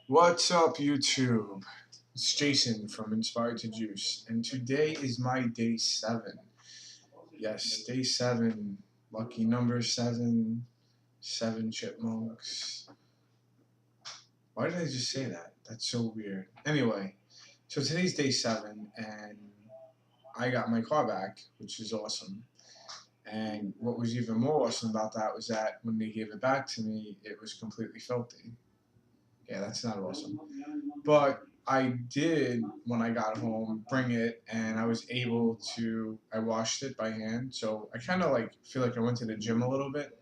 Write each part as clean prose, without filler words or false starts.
What's up, YouTube? It's Jason from Inspired to Juice, and today is my day 7. Yes, day 7. Lucky number 7. 7 chipmunks. Why did I just say that? That's so weird. Anyway, so today's day 7, and I got my car back, which is awesome. And what was even more awesome about that was that when they gave it back to me, it was completely filthy. Yeah, that's not awesome. But I did, when I got home, bring it, and I was able to. I washed it by hand, so I kind of like feel like I went to the gym a little bit.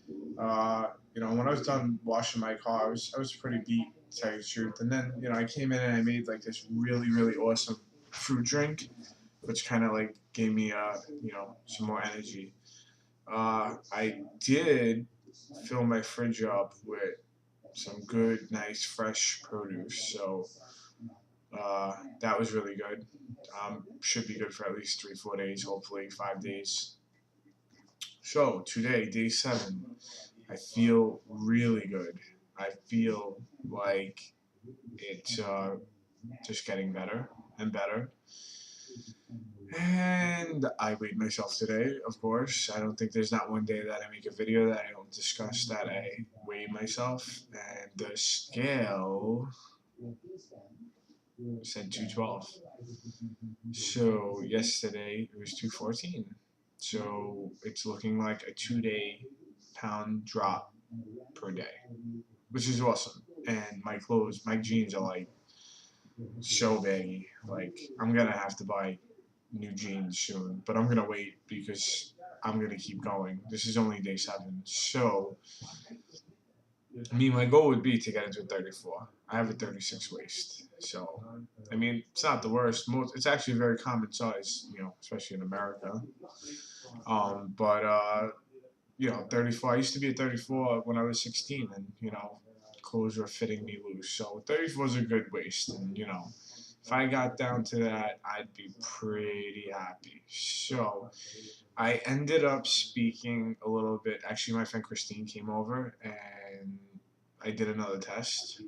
When I was done washing my car, I was pretty beat, to tell you the truth. And then I came in and I made like this really awesome fruit drink, which kind of like gave me some more energy. I did fill my fridge up with some good, nice, fresh produce. So that was really good. Should be good for at least 3, 4 days, hopefully 5 days. So today, day 7, I feel really good. I feel like it's just getting better and better. And I weighed myself today, of course. I don't think there's not one day that I make a video that I don't discuss that I weighed myself. And the scale said 212. So yesterday it was 214. So it's looking like a 2-day pound drop per day, which is awesome. And my clothes, my jeans are like so baggy. Like I'm gonna have to buy new jeans soon, but I'm gonna wait because I'm gonna keep going. This is only day 7, so my goal would be to get into a 34. I have a 36 waist, so it's not the worst. It's actually a very common size, especially in America. But 34. I used to be a 34 when I was 16, and clothes were fitting me loose. So 34 is a good waist, and if I got down to that, I'd be pretty happy. So I ended up speaking a little bit. Actually, my friend Christine came over, and I did another test.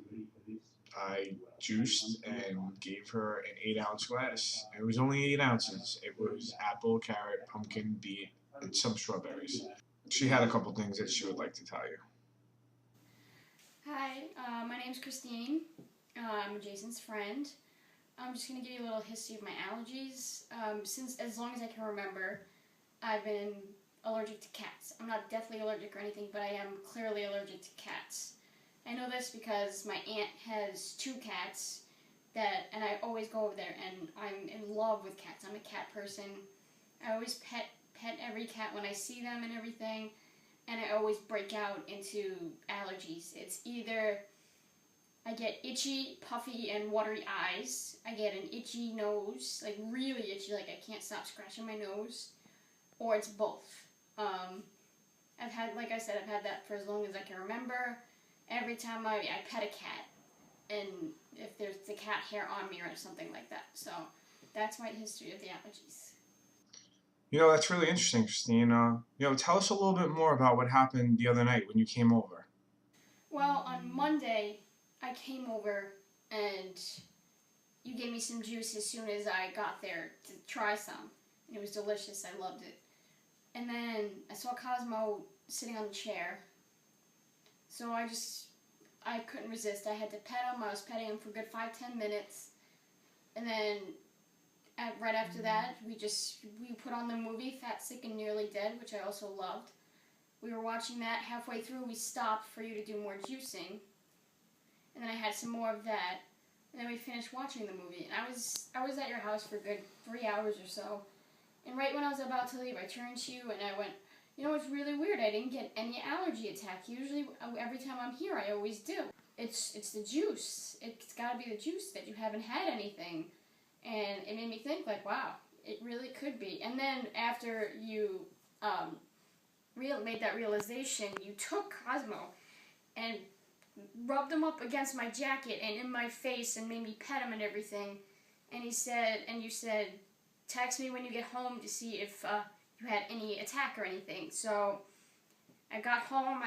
I juiced and gave her an 8-ounce glass. It was only 8 ounces. It was apple, carrot, pumpkin, beet, and some strawberries. She had a couple things that she would like to tell you. Hi, my name's Christine. I'm Jason's friend. I'm just going to give you a little history of my allergies. Since as long as I can remember, I've been allergic to cats. I'm not deathly allergic or anything, but I am clearly allergic to cats. I know this because my aunt has 2 cats and I always go over there, and I'm in love with cats. I'm a cat person. I always pet every cat when I see them and everything, and I always break out into allergies. It's either I get itchy, puffy, and watery eyes. I get an itchy nose, like really itchy, like I can't stop scratching my nose, or it's both. Like I said, I've had that for as long as I can remember. Every time I pet a cat, and if there's the cat hair on me or something like that. So that's my history of the allergies. That's really interesting, Christine. Tell us a little bit more about what happened the other night when you came over. Well, on Monday, I came over and you gave me some juice as soon as I got there to try some. And it was delicious. I loved it. And then I saw Cosmo sitting on the chair. So I couldn't resist. I had to pet him. I was petting him for a good 5-10 minutes. And then right after that, we put on the movie Fat, Sick, and Nearly Dead, which I also loved. We were watching that. Halfway through, we stopped for you to do more juicing. And then I had some more of that. And then we finished watching the movie. And I was at your house for a good 3 hours or so. And right when I was about to leave, I turned to you and I went, it's really weird. I didn't get any allergy attack. Usually, every time I'm here, I always do. It's the juice. It's got to be the juice that you haven't had anything. And it made me think, like, wow, it really could be. And then after you made that realization, you took Cosmo and rubbed him up against my jacket and in my face and made me pet him and everything. And you said, text me when you get home to see if you had any attack or anything. So I got home.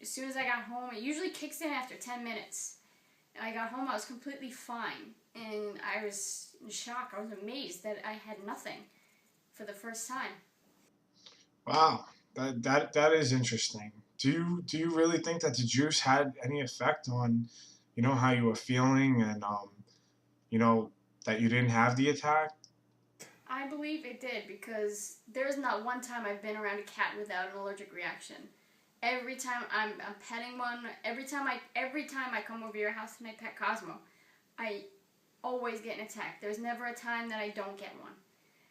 As soon as I got home, it usually kicks in after 10 minutes. I got home, I was completely fine. And I was in shock. I was amazed that I had nothing for the first time. Wow, that is interesting. Do you really think that the juice had any effect on, how you were feeling and you know, that you didn't have the attack? I believe it did because there's not one time I've been around a cat without an allergic reaction. Every time I'm petting one, every time I come over your house and I pet Cosmo, I always get an attack. There's never a time that I don't get one.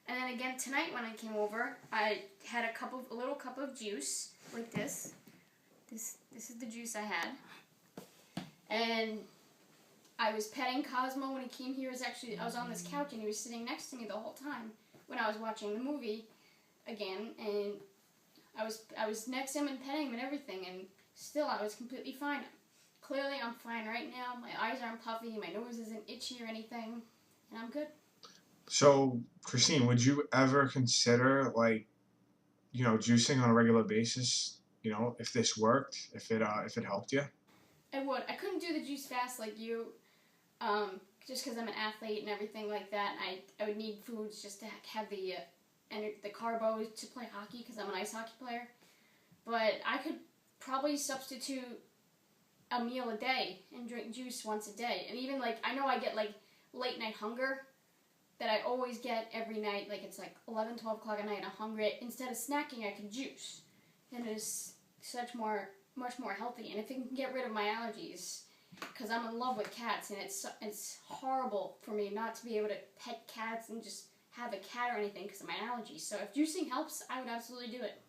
And then again tonight when I came over, I had a little cup of juice like this. This is the juice I had, and I was petting Cosmo when he came here. I was on this couch and he was sitting next to me the whole time when I was watching the movie again, and I was next to him and petting him and everything, and still I was completely fine. Clearly I'm fine right now. My eyes aren't puffy, my nose isn't itchy or anything, and I'm good. So, Christine, would you ever consider like, juicing on a regular basis? If this worked, if it helped you? I would. I couldn't do the juice fast like you, just because I'm an athlete and everything like that. I would need foods just to have the carbos to play hockey because I'm an ice hockey player. But I could probably substitute a meal a day and drink juice once a day. And even like I know I get like late night hunger that I always get every night. Like it's like 11, 12 o'clock at night and I'm hungry. Instead of snacking, I can juice. And it's much more healthy. And if it can get rid of my allergies, because I'm in love with cats, and it's horrible for me not to be able to pet cats and just have a cat or anything because of my allergies. So if juicing helps, I would absolutely do it.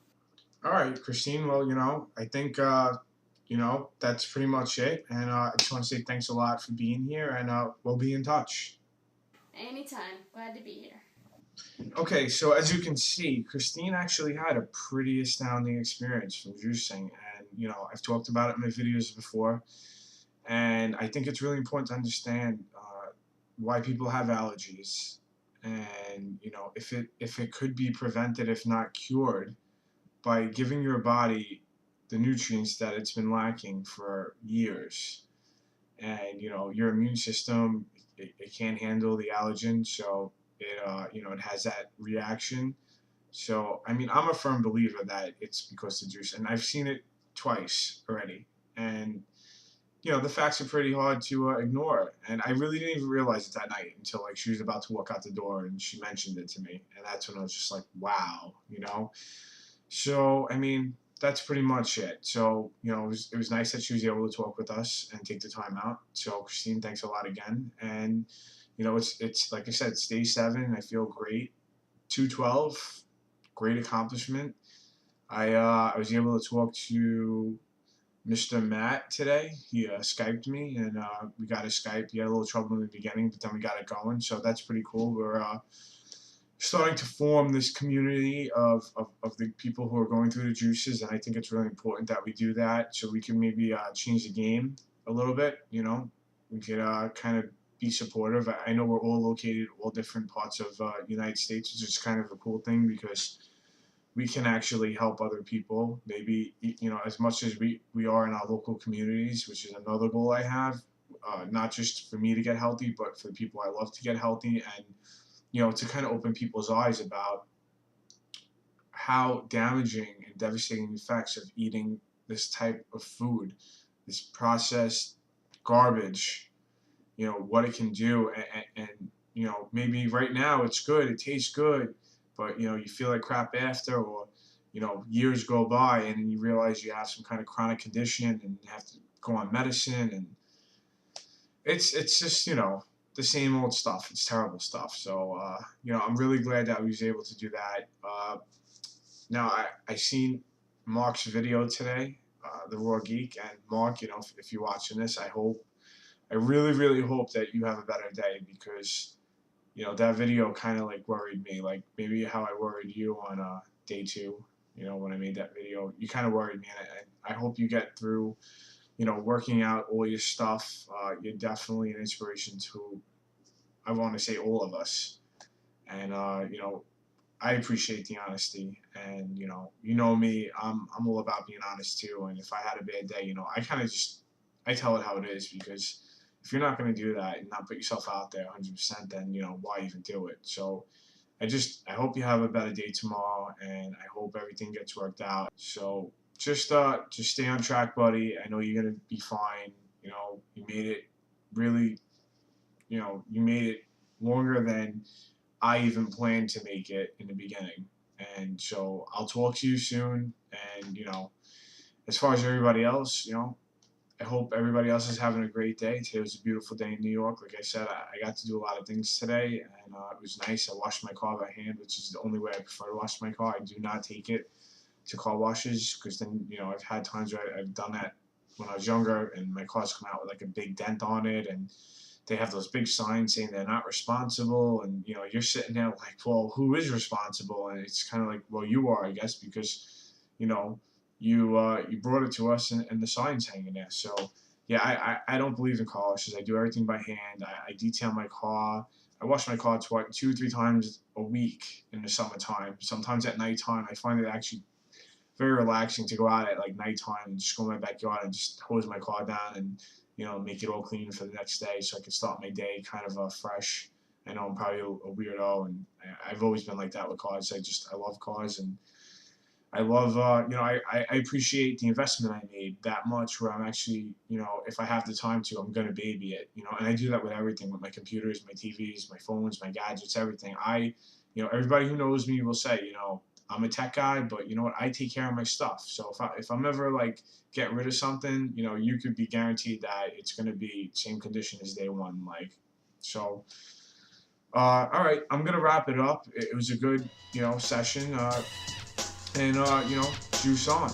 All right, Christine. Well, I think that's pretty much it. And I just want to say thanks a lot for being here, and we'll be in touch. Anytime. Glad to be here. Okay, so as you can see, Christine actually had a pretty astounding experience from juicing, and I've talked about it in my videos before, and I think it's really important to understand why people have allergies, and if it could be prevented, if not cured, by giving your body the nutrients that it's been lacking for years. And your immune system, it can't handle the allergen, so it has that reaction. So I mean, I'm a firm believer that it's because of juice, and I've seen it twice already. And the facts are pretty hard to ignore. And I really didn't even realize it that night until like she was about to walk out the door and she mentioned it to me, and that's when I was just like, wow. So, I mean, that's pretty much it. So, it was nice that she was able to talk with us and take the time out. So, Christine, thanks a lot again. And, it's like I said, it's day 7. I feel great. 212, great accomplishment. I was able to talk to Mr. Matt today. He Skyped me, and we got a Skype. He had a little trouble in the beginning, but then we got it going. So that's pretty cool. We're starting to form this community of the people who are going through the juices, and I think it's really important that we do that so we can maybe change the game a little bit. We could kind of be supportive. I know we're all located all different parts of United States, which is kind of a cool thing because we can actually help other people. Maybe as much as we are in our local communities, which is another goal I have. Not just for me to get healthy, but for the people I love to get healthy, and to kind of open people's eyes about how damaging and devastating effects of eating this type of food, this processed garbage, what it can do. And maybe right now it's good, it tastes good, but you feel like crap after, or years go by and then you realize you have some kind of chronic condition and you have to go on medicine, and it's just the same old stuff. It's terrible stuff. So I'm really glad that we was able to do that. Now I seen Mark's video today, the Raw Geek, and Mark, if you're watching this, I really hope that you have a better day, because that video kind of like worried me, like maybe how I worried you on day 2. When I made that video, you kind of worried me, and I hope you get through working out all your stuff. You're definitely an inspiration to, I want to say, all of us. And I appreciate the honesty. And me, I'm all about being honest too. And if I had a bad day, I kind of just I tell it how it is, because if you're not going to do that and not put yourself out there 100%, then why even do it? So I hope you have a better day tomorrow, and I hope everything gets worked out. So just stay on track, buddy. I know you're gonna be fine. You made it really. You made it longer than I even planned to make it in the beginning. And so I'll talk to you soon. And as far as everybody else, I hope everybody else is having a great day. Today was a beautiful day in New York. Like I said, I got to do a lot of things today, and it was nice. I washed my car by hand, which is the only way I prefer to wash my car. I do not take it to car washes because then, I've had times where I've done that when I was younger, and my car's come out with like a big dent on it, and they have those big signs saying they're not responsible, and you're sitting there like, well, who is responsible? And it's kind of like, well, you are, I guess, because you know you brought it to us, and the sign's hanging there. So yeah, I don't believe in car washes. I do everything by hand. I detail my car. I wash my car twice, 2 or 3 times a week in the summertime. Sometimes at nighttime. I find it actually very relaxing to go out at like nighttime and just go in my backyard and just hose my car down and make it all clean for the next day so I can start my day kind of fresh. I know I'm probably a weirdo, and I've always been like that with cars. I love cars, and I love I appreciate the investment I made that much where I'm actually if I have the time to, I'm gonna baby it, and I do that with everything, with my computers, my TVs, my phones, my gadgets, everything. Everybody who knows me will say, I'm a tech guy, but you know what? I take care of my stuff. So if I'm ever like getting rid of something, you could be guaranteed that it's gonna be same condition as day one. Like, so. All right, I'm gonna wrap it up. It was a good session, and juice on.